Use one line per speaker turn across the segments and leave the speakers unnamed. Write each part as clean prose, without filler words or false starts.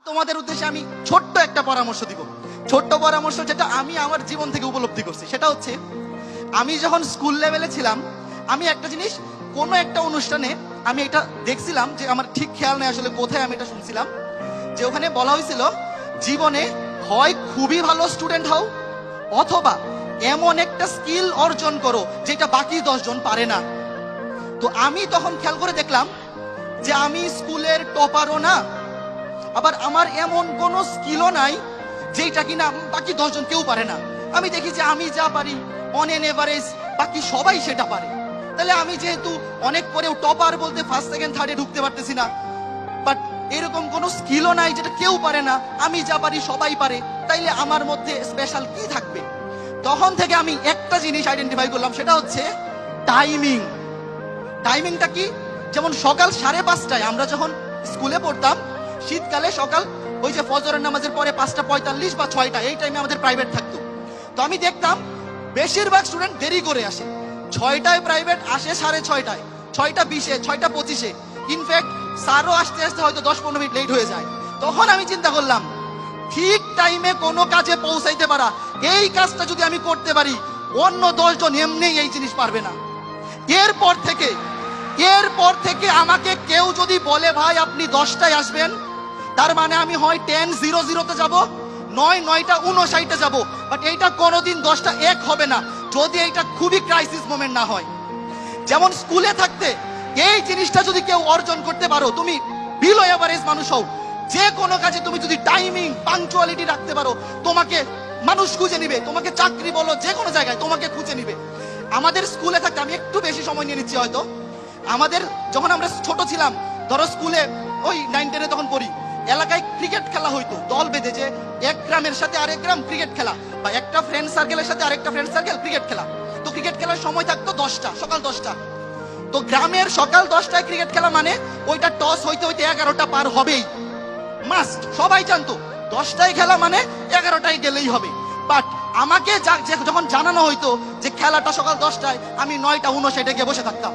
তোমাদের উদ্দেশ্যে আমি ছোট্ট একটা পরামর্শ দিব। ছোট্ট পরামর্শ যেটা আমি আমার জীবন থেকে উপলব্ধি করছি, সেটা হচ্ছে আমি যখন স্কুল লেভেলে ছিলাম, আমি একটা জিনিস কোনো একটা অনুষ্ঠানে আমি এটা দেখছিলাম, যে আমার ঠিক খেয়াল নেই আসলে কোথায় আমি এটা শুনছিলাম, যে ওখানে বলা হয়েছিল জীবনে হয় খুবই ভালো স্টুডেন্ট হও, অথবা এমন একটা স্কিল অর্জন করো যেটা বাকি 10 জন পারে না। তো আমি তখন খেয়াল করে দেখলাম যে আমি স্কুলের টপারও না, আবার আমার এমন কোনো স্কিলও নাই যেটা কিনা বাকি 10 জন কেউ পারে না। আমি দেখি যে আমি যা পারি অন এন এভারেজ বাকি সবাই সেটা পারে। তাহলে আমি যেহেতু অনেক পরেও টপার বলতে ফার্স্ট সেকেন্ড থার্ডে ঢুকতে পারতেছি না, বাট এরকম কোনো স্কিলও নাই যেটা কেউ পারে না, আমি যা পারি সবাই পারে, তাইলে আমার মধ্যে স্পেশাল কি থাকবে? তখন থেকে আমি একটা জিনিস আইডেন্টিফাই করলাম, সেটা হচ্ছে টাইমিং। টাইমিংটা কি? যেমন সকাল 5:30টায় আমরা যখন স্কুলে পড়তাম, শীতকালে সকাল ওই যে ফজরের নামাজের পরে 5:45 বা 6টা, এই টাইমে আমাদের প্রাইভেট থাকতো। তো আমি দেখতাম বেশিরভাগ স্টুডেন্ট দেরি করে আসে, 6টায় প্রাইভেট আসে 6:30টায়, 6:20-এ, 6:25-এ, ইনফ্যাক্ট স্যারও আসতে আসতে হয়তো 10-15 মিনিট লেট হয়ে যায়। তখন আমি চিন্তা করলাম, ঠিক টাইমে কোনো কাজে পৌঁছাইতে পারা, এই কাজটা যদি আমি করতে পারি, অন্য 10 জন এমনি এই জিনিস পারবে না। এরপর থেকে আমাকে কেউ যদি বলে ভাই আপনি 10টায় আসবেন, তার মানে আমি হয় 10:00-তে যাব, 9:59-এ যাব, বাট এইটা কোনোদিন 10টা 1 হবে না, যদি এইটা খুবই ক্রাইসিস মোমেন্ট না হয়। যেমন স্কুলে থাকতে এই জিনিসটা যদি কেউ অর্জন করতে পারো, তুমি বিলো এভারেজ মানুষ হও, যে কোনো কাজে তুমি যদি টাইমিং পাংচুয়ালিটি রাখতে পারো, তোমাকে মানুষ খুঁজে নিবে, তোমাকে চাকরি বলো যে কোনো জায়গায় তোমাকে খুঁজে নিবে। আমাদের স্কুলে থাকতে, আমি একটু বেশি সময় নিয়ে নিচ্ছি হয়তো, আমাদের যখন আমরা ছোট ছিলাম, ধরো স্কুলে ওই 9-10-এ তখন পড়ি, এলাকায় ক্রিকেট খেলা হইতো দল বেঁধে, যে এক গ্রামের সাথে আরেক গ্রাম ক্রিকেট খেলা, বা একটা ফ্রেন্ড সার্কেলের সাথে আরেকটা ফ্রেন্ড সার্কেল ক্রিকেট খেলা। তো ক্রিকেট খেলার সময় থাকতো 10টা, সকাল 10টা। তো গ্রামের সকাল 10টায় ক্রিকেট খেলা মানে ওইটা টস হইতে হইতে 11টা পার হবেই, মাস্ট, সবাই জানতো 10টায় খেলা মানে 11টায় গেলেই হবে। বাট আমাকে যখন জানানো হইতো যে খেলাটা সকাল 10টায়, আমি 9:59-এ গিয়ে বসে থাকতাম।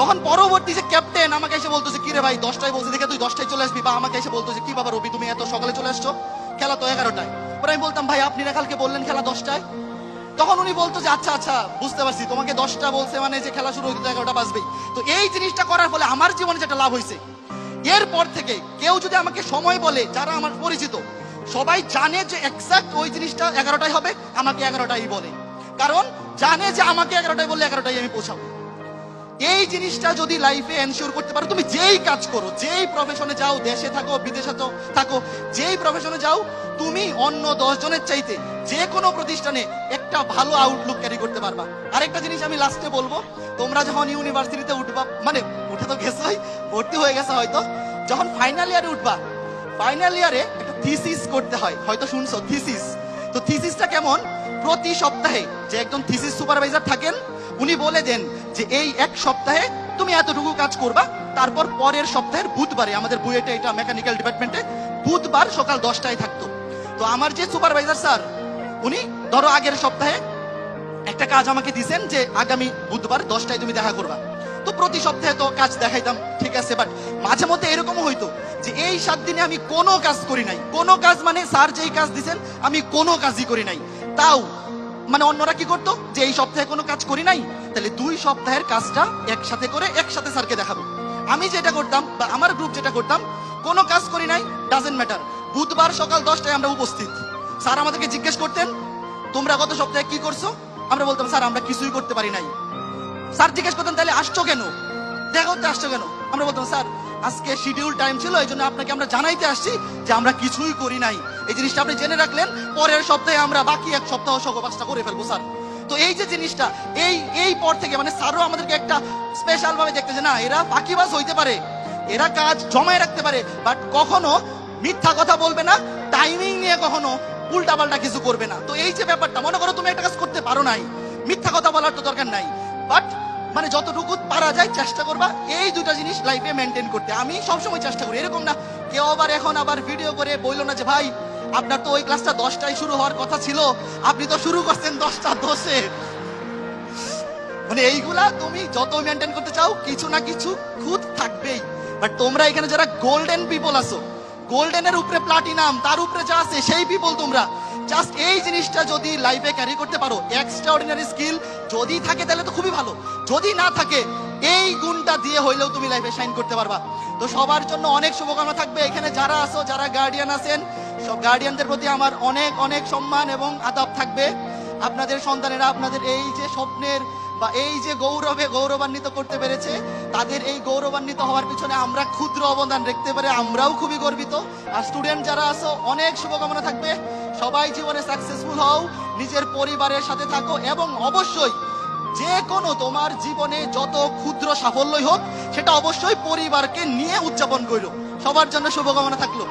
তখন পরবর্তী যে ক্যাপ্টেন আমাকে এসে বলতো যে কিরে ভাই 10টায় বলছি দেখে তুই 10টায় চলে আসবি, বা আমাকে এসে বলতো যে কি বাবা রবি তুমি এত সকালে চলে আসছো, খেলা তো 11টায়। পরে আমি বলতাম ভাই আপনি না কালকে বললেন খেলা 10টায়। তখন উনি বলতো যে আচ্ছা আচ্ছা বুঝতে পারছি, তোমাকে 10টা বলছে মানে যে খেলা শুরু হইতে 11টা বাজবেই। তো এই জিনিসটা করার ফলে আমার জীবনে যেটা লাভ হয়েছে, এরপর থেকে কেউ যদি আমাকে সময় বলে, যারা আমার পরিচিত সবাই জানে যে এক্সাক্ট ওই জিনিসটা 11টায় হবে, আমাকে 11টাই বলে, কারণ জানে যে আমাকে 11টায় বললে 11টায় আমি পৌঁছাবো। এই জিনিসটা যদি লাইফে এনশিওর করতে পারো, তুমি যেই কাজ করো, যেই প্রফেশনে যাও, দেশে থাকো বিদেশে থাকো, যেই প্রফেশনে যাও, তুমি অন্য 10 জনের চাইতে যে কোনো প্রতিষ্ঠানে একটা ভালো আউটলুক ক্যারি করতে পারবা। আরেকটা জিনিস আমি লাস্টে বলবো, তোমরা যখন ইউনিভার্সিটিতে উঠবা, মানে উঠে তো গেছোই, ভর্তি হয়ে গেছে হয়তো, যখন ফাইনাল ইয়ারে উঠবা, ফাইনাল ইয়ারে একটা থিসিস করতে হয়, হয়তো শুনছো থিসিস। তো থিসিসটা কেমন? প্রতি সপ্তাহে যে একজন থিসিস সুপারভাইজার থাকেন, উনি বলে দেন যে এই এক সপ্তাহে তুমি এতটুকু কাজ করবা, তারপর পরের সপ্তাহের বুধবারে, আমাদের বুয়েটে এটা মেকানিক্যাল ডিপার্টমেন্টে বুধবার সকাল 10টায় থাকতো। তো আমার যে সুপারভাইজার স্যার, উনি ধরো আগের সপ্তাহে একটা কাজ আমাকে দিছেন যে আগামী বুধবার 10টায় তুমি দেখা করবা। তো প্রতি সপ্তাহে তো কাজ দেখাইতাম, ঠিক আছে, বাট মাঝে মধ্যে এরকমও হইতো যে এই 7 দিনে আমি কোনো কাজ করি নাই, কোনো কাজ মানে স্যার যেই কাজ দিছেন আমি কোনো কাজই করি নাই। তাও মানে অন্যরা কি করতো, যে এই সপ্তাহে কোনো কাজ করি নাই, তাহলে 2 সপ্তাহের কাজটা একসাথে করে একসাথে স্যারকে দেখাবো। আমি যেটা করতাম, বা আমার গ্রুপ যেটা করতাম, কোনো কাজ করি নাই, ডাজেন্ট ম্যাটার, বুধবার সকাল 10টায় আমরা উপস্থিত। স্যার আমাদেরকে জিজ্ঞেস করতেন তোমরা গত সপ্তাহে কি করছো, আমরা বলতাম স্যার আমরা কিছুই করতে পারি নাই। স্যার জিজ্ঞেস করতেন তাহলে আসছো কেন, দেখা করতে আসছো কেন, আমরা বলতাম স্যার আজকে শিডিউল টাইম ছিল, এই জন্য আপনাকে আমরা জানাইতে আসছি যে আমরা কিছুই করি নাই। এই জিনিসটা আপনি জেনে রাখলেন, পরের সপ্তাহে আমরা বাকি এক সপ্তাহ সহ কাজটা করে ফেলবো স্যার। তো এই যে জিনিসটা, এই পর থেকে মানে স্যারও আমাদেরকে একটা স্পেশাল ভাবে দেখতে, যে না এরা ফাঁকিবাজ হইতে পারে, এরা কাজ জমায় রাখতে পারে, বাট কখনো মিথ্যা কথা বলবে না, টাইমিং নিয়ে কখনো উল্টাপাল্টা কিছু করবে না। তো এই যে ব্যাপারটা, মনে করো তুমি একটা কাজ করতে পারো নাই, মিথ্যা কথা বলার তো দরকার নাই, বাট মানে যতটুকু পারা যায় চেষ্টা করবা এই 2টা জিনিস লাইফে মেনটেন করতে। আমি সবসময় চেষ্টা করি, এরকম না কেউ আবার এখন আবার ভিডিও করে বললো না যে ভাই আপনার তো ওই ক্লাসটা 10টায় শুরু হওয়ার কথা ছিল, আপনি তো শুরু করছেন 10টা 10-এ। মানে এইগুলা তুমি যত মেনটেন করতে চাও, কিছু না কিছু খুঁত থাকবেই। বাট তোমরা এখানে যারা গোল্ডেন পিপল আছো, গোল্ডেনের উপরে প্লাটিনাম, তার উপরে যা আছে সেই পিপল তোমরা। জাস্ট এই জিনিসটা যদি লাইফে ক্যারি করতে পারো, এক্সট্রাঅর্ডিনারি স্কিল যদি থাকে তাহলে তো খুবই ভালো, যদি না থাকে এই গুণটা দিয়ে হইলেও তুমি লাইফে শাইন করতে পারবা। তো সবার জন্য অনেক শুভকামনা থাকবে। এখানে যারা আছো, যারা গার্ডিয়ান আছেন, সব গার্ডিয়ানদের প্রতি আমার অনেক অনেক সম্মান এবং আদব থাকবে। আপনাদের সন্তানেরা আপনাদের এই যে স্বপ্নের বা এই যে গৌরবান্বিত করতে পেরেছে, তাদের এই গৌরবান্বিত হওয়ার পিছনে আমরা ক্ষুদ্র অবদান রাখতে পারে, আমরাও খুবই গর্বিত। আর স্টুডেন্ট যারা আছো, অনেক শুভকামনা থাকবে। সবাই জীবনে সাকসেসফুল হও, নিজের পরিবারের সাথে থাকো, এবং অবশ্যই যে কোনো তোমার জীবনে যত ক্ষুদ্র সাফল্যই হোক সেটা অবশ্যই পরিবারকে নিয়ে উদযাপন করো। সবার জন্য শুভকামনা থাকলো।